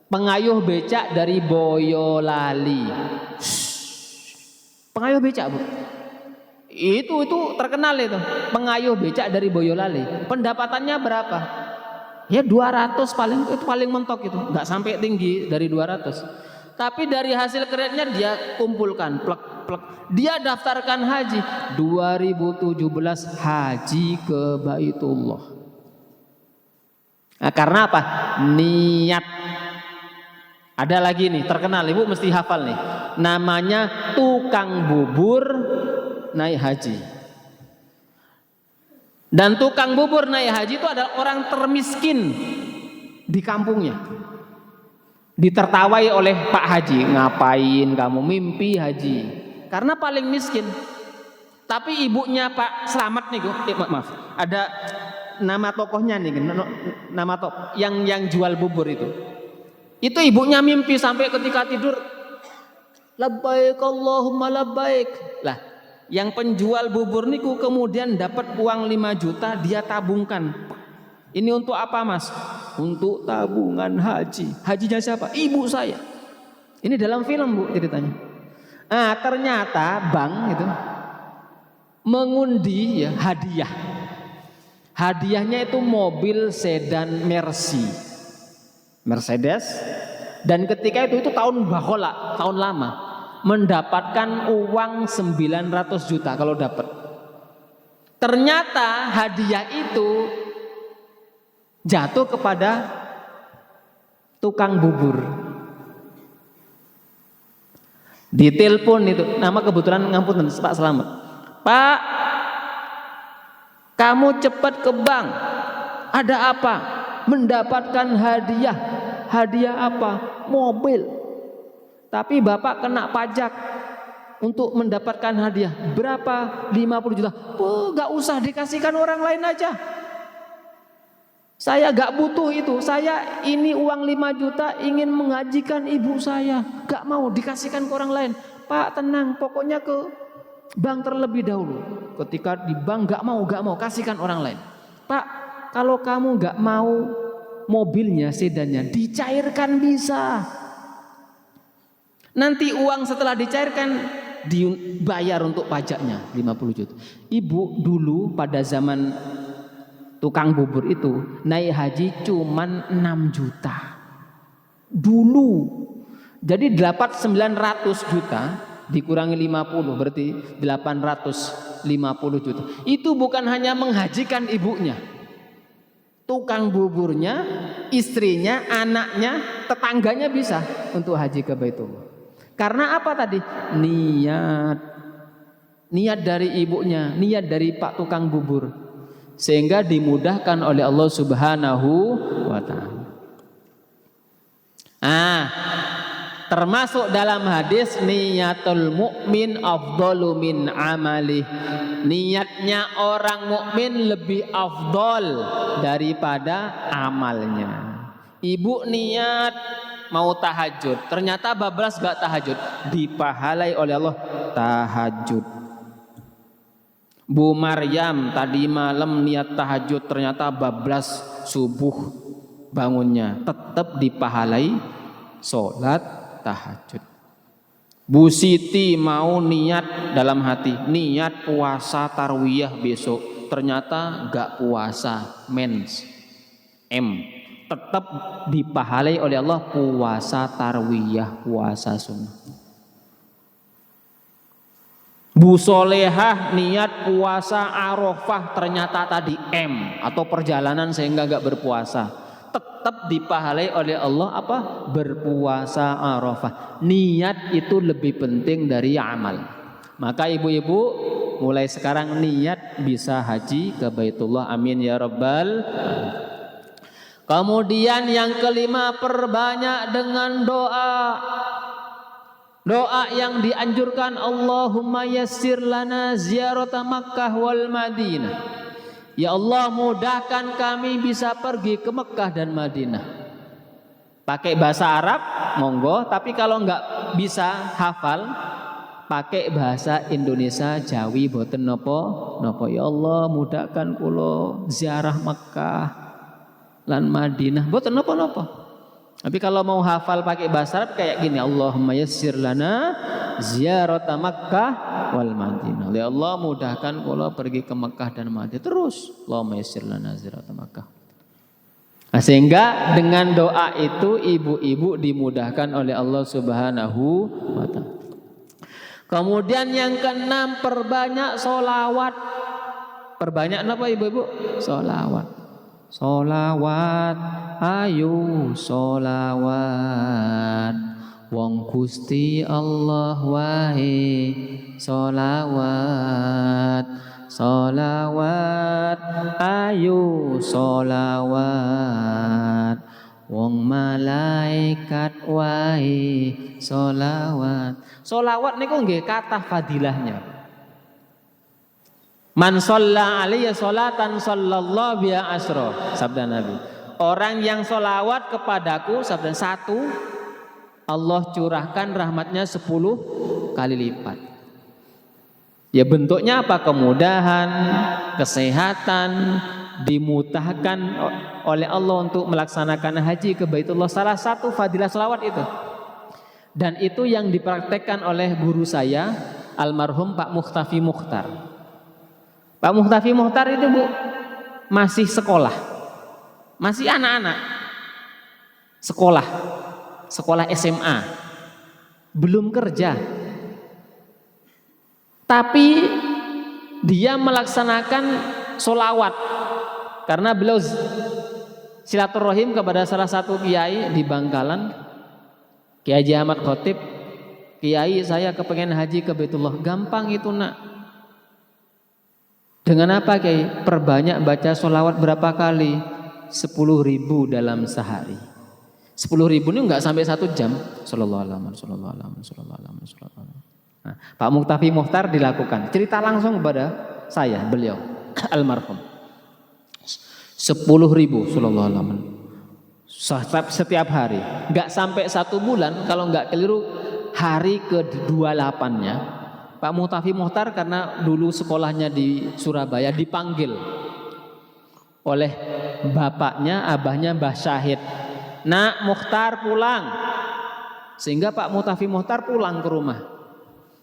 Pengayuh becak dari Boyolali. Pengayuh becak, Bu. Itu terkenal itu. Pengayuh becak dari Boyolali. Pendapatannya berapa? Ya 200 paling mentok itu. Enggak sampai tinggi dari 200. Tapi dari hasil keretnya dia kumpulkan plek. Dia daftarkan haji 2017 haji ke Baitullah. Nah, karena apa? Niat. Ada lagi nih terkenal, Ibu mesti hafal nih. Namanya tukang bubur naik haji. Dan tukang bubur naik haji itu adalah orang termiskin di kampungnya. Ditertawai oleh Pak Haji, ngapain kamu mimpi haji? Karena paling miskin. Tapi ibunya Pak Slamet nih, maaf, ada nama tokohnya nih, nama yang jual bubur itu. Itu ibunya mimpi sampai ketika tidur, labbaik Allahumma labbaik. Lah, yang penjual bubur niku kemudian dapat uang 5 juta, dia tabungkan. Ini untuk apa, Mas? Untuk tabungan haji. Hajinya siapa? Ibu saya. Ini dalam film, Bu, ceritanya. Ah, ternyata bank itu mengundi ya hadiah. Hadiahnya itu mobil sedan Mercedes, dan ketika itu tahun bahola, tahun lama, mendapatkan uang 900 juta kalau dapat. Ternyata hadiah itu jatuh kepada tukang bubur. Ditelepon itu, nama kebetulan ngapunten Pak Slamet. Pak, kamu cepat ke bank. Ada apa? Mendapatkan hadiah. Hadiah apa? Mobil. Tapi Bapak kena pajak untuk mendapatkan hadiah. Berapa? 50 juta. Oh, gak usah dikasihkan orang lain aja. Saya gak butuh itu. Saya ini uang 5 juta ingin menghajikan ibu saya. Gak mau dikasihkan ke orang lain. Pak, tenang, pokoknya ke bank terlebih dahulu. Ketika di bank gak mau, kasihkan orang lain. Pak, kalau kamu gak mau mobilnya, sedannya, dicairkan bisa. Nanti uang setelah dicairkan dibayar untuk pajaknya 50 juta. Ibu dulu pada zaman tukang bubur itu naik haji cuman 6 juta. Dulu. Jadi 900 juta dikurangi 50 berarti 850 juta. Itu bukan hanya menghajikan ibunya. Tukang buburnya, istrinya, anaknya, tetangganya bisa untuk haji ke Baitullah. Karena apa tadi? Niat dari ibunya, niat dari Pak tukang bubur. Sehingga dimudahkan oleh Allah Subhanahu wa ta'ala. Termasuk dalam hadis niyatul mukmin afdalu min amalih. Niatnya orang mukmin lebih afdal daripada amalnya. Ibu niat mau tahajud, ternyata bablas gak tahajud, dipahalai oleh Allah tahajud. Bu Maryam tadi malam niat tahajud, ternyata bablas subuh bangunnya, tetap dipahalai sholat tahajud. Bu Siti mau niat dalam hati, niat puasa tarwiyah besok, ternyata gak puasa, mens, tetap dipahalai oleh Allah puasa tarwiyah, puasa sunnah. Bu Solehah niat puasa Arafah, ternyata tadi atau perjalanan sehingga gak berpuasa, tetap dipahalai oleh Allah apa? Berpuasa Arafah. Niat itu lebih penting dari amal. Maka ibu-ibu mulai sekarang niat bisa haji ke Baitullah, amin ya rabbal. Kemudian yang kelima, perbanyak dengan doa. Doa yang dianjurkan, Allahumma yassir lana ziyarata Makkah wal Madinah. Ya Allah, mudahkan kami bisa pergi ke Mekah dan Madinah. Pakai bahasa Arab monggo, tapi kalau enggak bisa hafal pakai bahasa Indonesia Jawi boten nopo. Ya Allah, mudahkan kula ziarah Mekah lan Madinah boten nopo. Tapi kalau mau hafal pakai bahasa Arab kayak gini, Allahumma yassir lana ziyarata Makkah wal Madinah. Ya Allah, mudahkan kula pergi ke Mekah dan Madinah. Terus Allahumma yassir lana ziyarata Makkah. Nah, sehingga dengan doa itu ibu-ibu dimudahkan oleh Allah Subhanahu wa ta'ala. Kemudian yang keenam, perbanyak sholawat. Perbanyak apa ibu-ibu? Sholawat. Sholawat, ayo sholawat, wong Gusti Allah wae. Sholawat, sholawat, ayo sholawat, wong malaikat wae. Sholawat. Sholawat niku nggih kathah fadilahnya. Man shalla alayya sholatan sallallahu biha asra, sabda Nabi. Orang yang sholawat kepadaku, sabda satu, Allah curahkan rahmatnya 10 kali lipat. Ya bentuknya apa? Kemudahan, kesehatan, dimudahkan oleh Allah untuk melaksanakan haji ke Baitullah. Salah satu fadilah sholawat itu. Dan itu yang dipraktekkan oleh guru saya, almarhum Pak Mukhtafi Mukhtar. Pak Mukhtafi Mukhtar itu Bu masih sekolah, masih anak-anak sekolah SMA, belum kerja, tapi dia melaksanakan sholawat karena beliau silaturahim kepada salah satu kiai di Bangkalan, Kiai Haji Ahmad Khotib. Kiai, saya kepengen haji ke Baitullah. Gampang itu nak. Dengan apa Kiai? Perbanyak baca sholawat berapa kali? 10.000 dalam sehari. 10.000 ini enggak sampai 1 jam. Sallallahu alaihi wasallam. Nah, Pak Mukhtafi Mukhtar dilakukan. Cerita langsung kepada saya, beliau almarhum. 10.000 sallallahu alaihi wasallam. Setiap hari. Enggak sampai 1 bulan, kalau enggak keliru hari ke-28-nya. Pak Mukhtafi Mukhtar karena dulu sekolahnya di Surabaya dipanggil oleh bapaknya, abahnya Mbah Syahid. Nak Mukhtar pulang. Sehingga Pak Mukhtafi Mukhtar pulang ke rumah.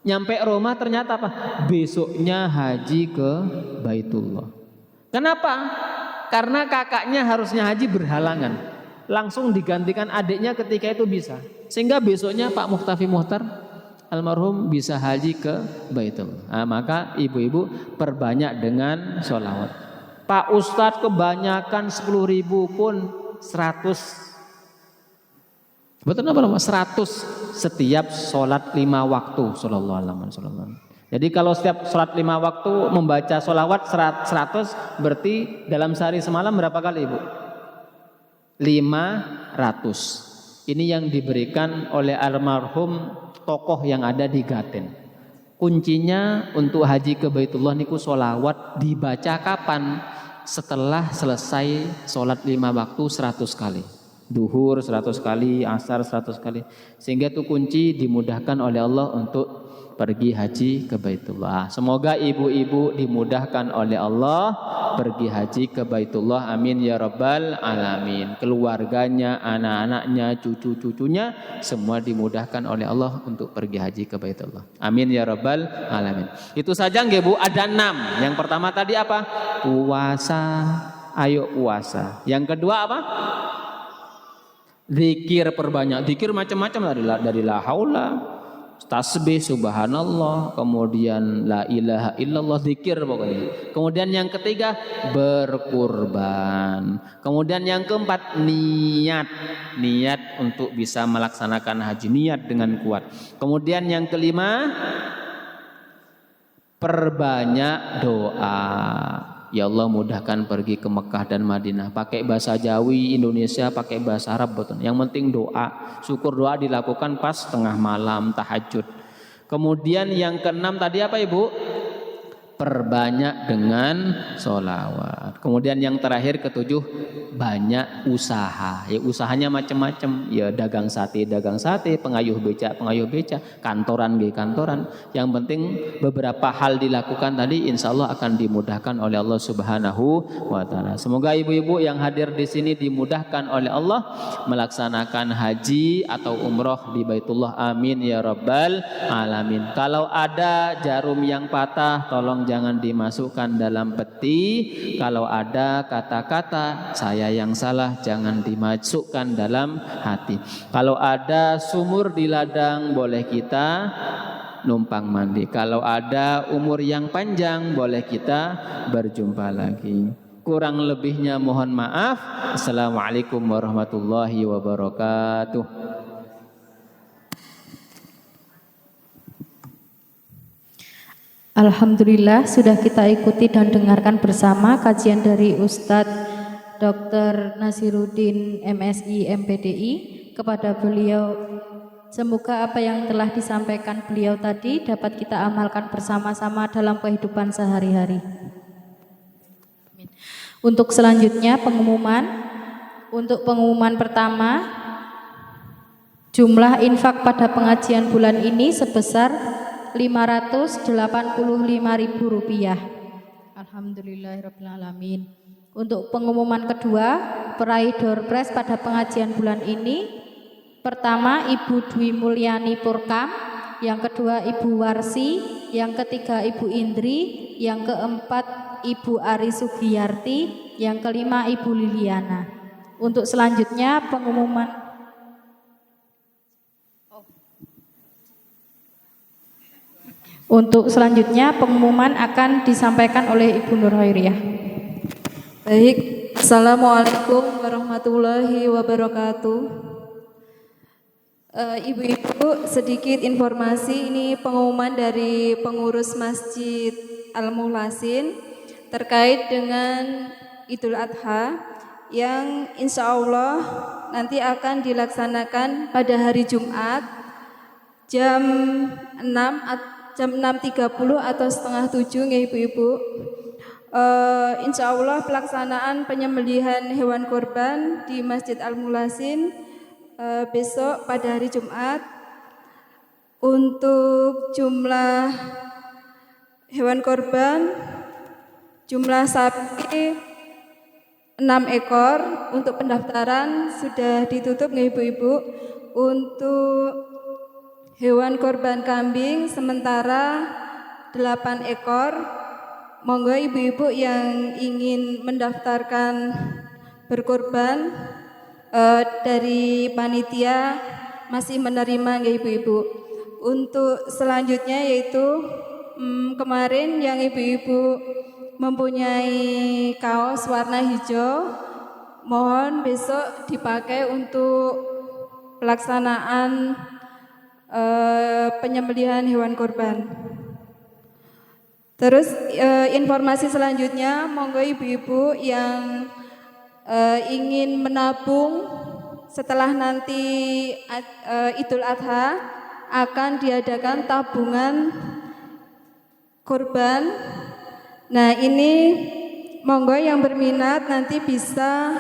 Nyampe rumah ternyata apa? Besoknya haji ke Baitullah. Kenapa? Karena kakaknya harusnya haji berhalangan. Langsung digantikan adiknya ketika itu bisa. Sehingga besoknya Pak Mukhtafi Mukhtar almarhum bisa haji ke Baitullah. Nah, maka ibu-ibu perbanyak dengan sholawat. Pak Ustadz kebanyakan 10.000 pun 100. Betul apa? 100 setiap sholat 5 waktu. Sallallahu alaihi wasallam. Jadi kalau setiap sholat 5 waktu membaca sholawat 100, berarti dalam sehari semalam berapa kali Ibu? 500. Ini yang diberikan oleh almarhum tokoh yang ada di Gaten. Kuncinya untuk haji ke Baitullah niku sholawat dibaca kapan? Setelah selesai sholat 5 waktu 100 kali. Duhur 100 kali, asar 100 kali. Sehingga itu kunci dimudahkan oleh Allah untuk pergi haji ke Baitullah. Semoga ibu-ibu dimudahkan oleh Allah pergi haji ke Baitullah. Amin ya rabbal alamin. Keluarganya, anak-anaknya, cucu-cucunya semua dimudahkan oleh Allah untuk pergi haji ke Baitullah. Amin ya rabbal alamin. Itu saja nggih Bu, ada 6. Yang pertama tadi apa? Puasa. Ayo puasa. Yang kedua apa? Zikir perbanyak. Zikir macam-macam dari la haula, tasbih, subhanallah, kemudian la ilaha illallah, zikir pokoknya. Kemudian yang ketiga berkurban. Kemudian yang keempat niat untuk bisa melaksanakan haji, niat dengan kuat. Kemudian yang kelima perbanyak doa. Ya Allah mudahkan pergi ke Mekah dan Madinah. Pakai bahasa Jawi, Indonesia pakai bahasa Arab betul. Yang penting doa. Syukur doa dilakukan pas tengah malam tahajud. Kemudian yang keenam tadi apa Ibu? Perbanyak dengan sholawat. Kemudian yang terakhir ketujuh banyak usaha. Ya usahanya macam-macam. Ya dagang sate, pengayuh beca, kantoran. Yang penting beberapa hal dilakukan tadi, insya Allah akan dimudahkan oleh Allah Subhanahu wa Ta'ala. Semoga ibu-ibu yang hadir di sini dimudahkan oleh Allah melaksanakan haji atau umroh di Baitullah. Amin ya rabbal alamin. Kalau ada jarum yang patah, tolong jangan dimasukkan dalam peti. Kalau ada kata-kata saya yang salah, jangan dimasukkan dalam hati. Kalau ada sumur di ladang, boleh kita numpang mandi. Kalau ada umur yang panjang, boleh kita berjumpa lagi. Kurang lebihnya mohon maaf. Assalamualaikum warahmatullahi wabarakatuh. Alhamdulillah sudah kita ikuti dan dengarkan bersama kajian dari Ustadz Dr. Nasiruddin MSI MPDI. Kepada beliau, semoga apa yang telah disampaikan beliau tadi dapat kita amalkan bersama-sama dalam kehidupan sehari-hari. Untuk selanjutnya pengumuman. Untuk pengumuman pertama, jumlah infak pada pengajian bulan ini sebesar Rp585.000. Alhamdulillahirrahmanirrahim. Untuk pengumuman kedua, peraih door prize pada pengajian bulan ini, pertama Ibu Dwi Mulyani Purkam, yang kedua Ibu Warsi, yang ketiga Ibu Indri, yang keempat Ibu Ari Sugiyarti, yang kelima Ibu Liliana. Untuk selanjutnya pengumuman akan disampaikan oleh Ibu Nur Hairiyah. Baik, Assalamualaikum warahmatullahi wabarakatuh. Ibu-ibu, sedikit informasi, ini pengumuman dari pengurus Masjid Al-Mukhlasin terkait dengan Idul Adha yang insya Allah nanti akan dilaksanakan pada hari Jumat jam 6.30 atau setengah 7 ya ibu-ibu. Insya Allah pelaksanaan penyembelihan hewan kurban di Masjid Al-Mukhlasin besok pada hari Jumat. Untuk jumlah hewan kurban, jumlah sapi 6 ekor. Untuk pendaftaran sudah ditutup ya ibu-ibu. Untuk hewan korban kambing sementara 8 ekor. Monggo ibu-ibu yang ingin mendaftarkan berkorban dari panitia masih menerima ya ibu-ibu. Untuk selanjutnya yaitu kemarin yang ibu-ibu mempunyai kaos warna hijau, mohon besok dipakai untuk pelaksanaan penyembelihan hewan kurban. Terus informasi selanjutnya, monggo ibu-ibu yang ingin menabung setelah nanti Idul Adha akan diadakan tabungan kurban. Nah ini monggo yang berminat nanti bisa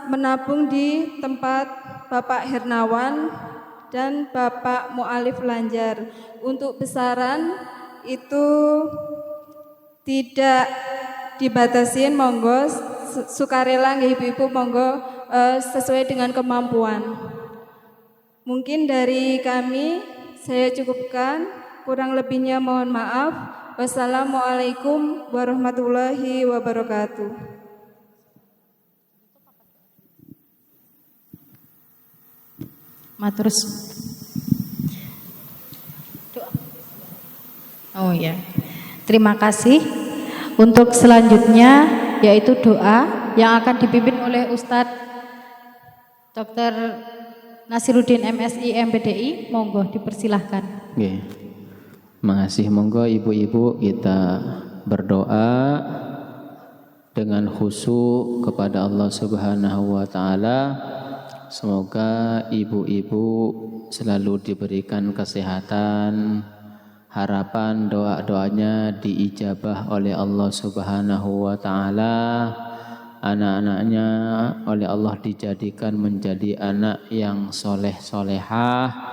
menabung di tempat Bapak Hernawan dan Bapak Mu'alif Lanjar. Untuk besaran itu tidak dibatasin, monggo sukarela ibu-ibu, monggo sesuai dengan kemampuan. Mungkin dari kami saya cukupkan, kurang lebihnya mohon maaf. Wassalamualaikum warahmatullahi wabarakatuh. Matur. Oh ya. Terima kasih. Untuk selanjutnya yaitu doa yang akan dipimpin oleh Ustadz Dr. Nasiruddin MSI MPDI. Monggo dipersilahkan. Oke. Makasih, monggo ibu-ibu kita berdoa dengan khusyuk kepada Allah Subhanahu wa taala. Semoga ibu-ibu selalu diberikan kesehatan, harapan doa-doanya diijabah oleh Allah Subhanahu wa taala. Anak-anaknya oleh Allah dijadikan menjadi anak yang soleh-solehah.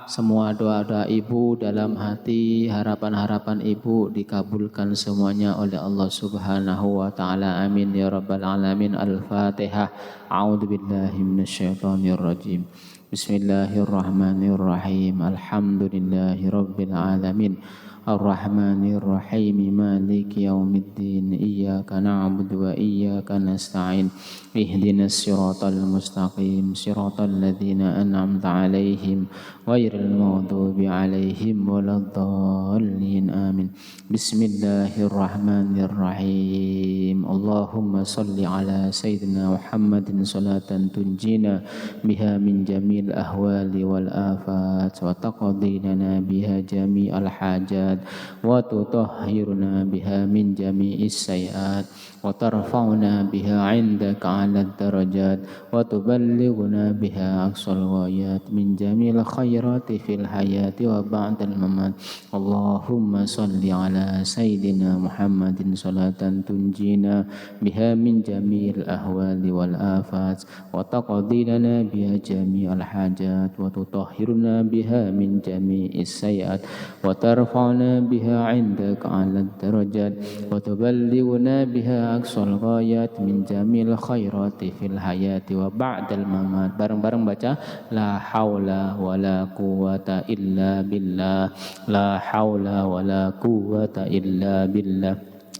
Semua doa-doa ibu dalam hati, harapan-harapan ibu dikabulkan semuanya oleh Allah Subhanahu wa taala. Amin ya rabbal alamin. Al-Fatihah. A'udzubillahi minasyaitonir rajim. Bismillahirrahmanirrahim. Alhamdulillahi rabbil alamin. Ar-Rahmanir-Rahim. Maliki yaumiddin. Iyyaka na'budu wa iyyaka nasta'in. Ihdinas siratal mustaqim. Siratal ladzina an'amta 'alaihim ghairil maghdubi 'alaihim waladdallin. Amin. Bismillahirrahmanirrahim. Allahumma salli ala sayyidina Muhammadin salatan tunjina biha min jamil ahwali wal afat wa taqdi lana biha jami'al hajat wa tutahhiruna biha min jami'is sayiat وترفعنا بها عندك أعلى الدرجات وتبلغنا بها أقصى الغايات من جميع الخيرات في الحياة وبعد الممات. اللهم صل على سيدنا محمد صلاة تنجينا بها من جميع الأهوال والآفات وتقضي لنا بها جميع الحاجات وتطهرنا بها من جميع السيئات وترفعنا بها عندك على الدرجات وتبلغنا بها أقصى الغايات من جميع الخيرات في الحياة وبعد الممات. Bareng-bareng baca la haula wala quwata illa billah, la haula wala quwata illa billah,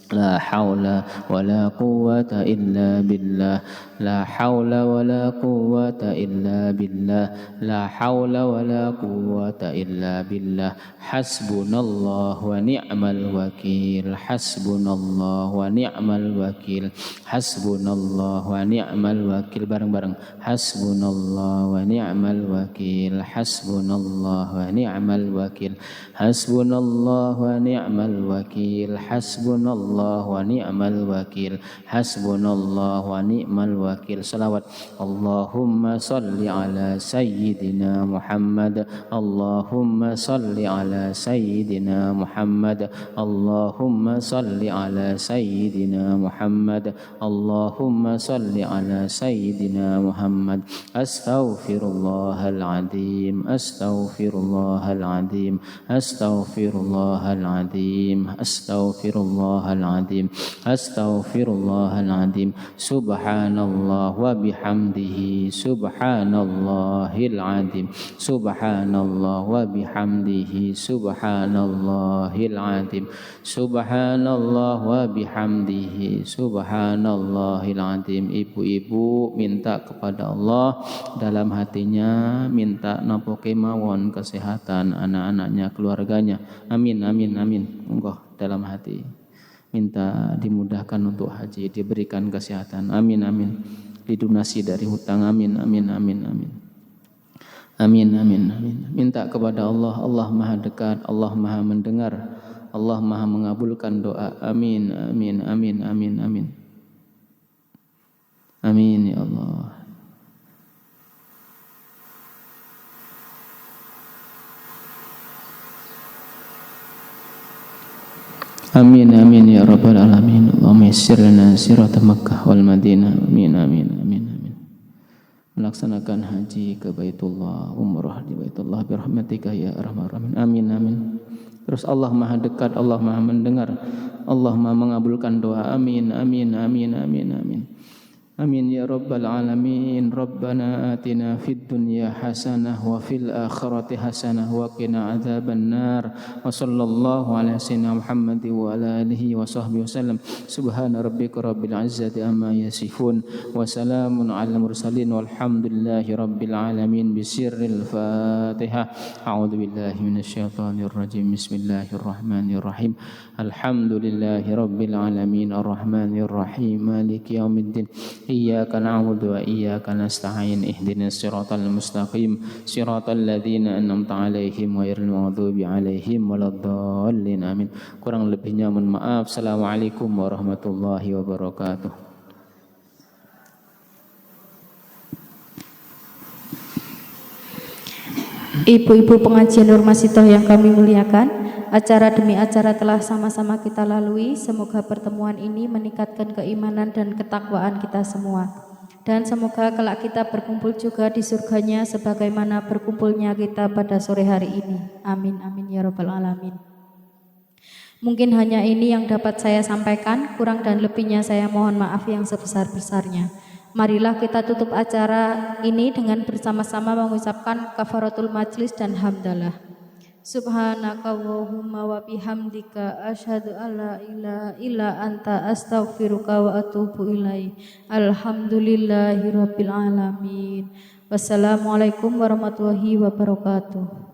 la haula wala quwwata illa billah, la haula wala quwwata illa billah, la haula wala quwwata illa billah. Hasbunallah wa ni'mal wakil, hasbunallah wa ni'mal wakil, hasbunallah wa ni'mal wakil. Bareng-bareng hasbunallah wa ni'mal wakil, hasbunallah wa ni'mal wakil, hasbunallah wa ni'mal wakil, hasbunallah wa ni'mal wakil, hasbunallah wa ni'mal wakil. Salawat. Allahumma salli ala sayyidina Muhammad, Allahumma salli ala sayyidina Muhammad, Allahumma salli ala sayyidina Muhammad, Allahumma salli ala sayyidina Muhammad. Astaghfirullahal azim, astaghfirullahal azim, astaghfirullahal azim, astaghfirullahal azim, astaghfirullahal azim. Subhanallah wa bihamdihi, subhanallahil azim, subhanallah wa bihamdihi, subhanallahil azim, subhanallah wa bihamdihi, subhanallahil azim. Ibu-ibu minta kepada Allah dalam hatinya, minta napa kemawon kesehatan anak-anaknya, keluarganya. Amin amin amin. Monggo dalam hati minta dimudahkan untuk haji, diberikan kesehatan. Amin amin. Didonasi dari hutang. Amin amin amin amin. Amin amin amin. Minta kepada Allah, Allah Maha dekat, Allah Maha mendengar, Allah Maha mengabulkan doa. Amin amin amin amin amin. Amin ya Allah. Amin amin ya rabbal alamin. Allahumma yassir lana sirata Makkah wal Madinah. Amin amin amin amin. Melaksanakan haji ke Baitullah, umrah di Baitullah birahmatika ya arhamar rahimin. Amin amin. Terus Allah Maha dekat, Allah Maha mendengar, Allah Maha mengabulkan doa. Amin amin amin amin amin. Amin ya rabbal alamin. Rabbana atina fid dunya hasanah wa fil akhirati hasanah wa qina adzaban nar. Wa sallallahu ala sayyidina Muhammad wa ala alihi wa sahbihi wasallam. Subhana rabbika rabbil izzati amma yasifun wa salamun ala mursalin walhamdulillahi rabbil alamin. Bisirril Fatihah. A'udzu billahi minasyaitonir rajim. Bismillahirrahmanirrahim. Alhamdulillahi rabbil alamin arrahmanir rahim maliki yaumiddin. Iyyaka na'budu wa iyyaka nasta'in. Ihdinas siratal mustaqim, siratal ladzina an'amta 'alaihim ghairil maghdubi 'alaihim waladdallin. Amin. Kurang lebihnya mohon maaf. Assalamualaikum warahmatullahi wabarakatuh. Ibu-ibu pengajian Nur Masitoh yang kami muliakan, acara demi acara telah sama-sama kita lalui. Semoga pertemuan ini meningkatkan keimanan dan ketakwaan kita semua. Dan semoga kelak kita berkumpul juga di surganya sebagaimana berkumpulnya kita pada sore hari ini. Amin amin ya rabbal alamin. Mungkin hanya ini yang dapat saya sampaikan, kurang dan lebihnya saya mohon maaf yang sebesar-besarnya. Marilah kita tutup acara ini dengan bersama-sama mengucapkan kafaratul majlis dan hamdalah. Subhanaka Allahumma wa bihamdika asyhadu alla ilaha illa anta astaghfiruka wa atubu ilaik. Alhamdulillahirabbil alamin. Wassalamualaikum warahmatullahi wabarakatuh.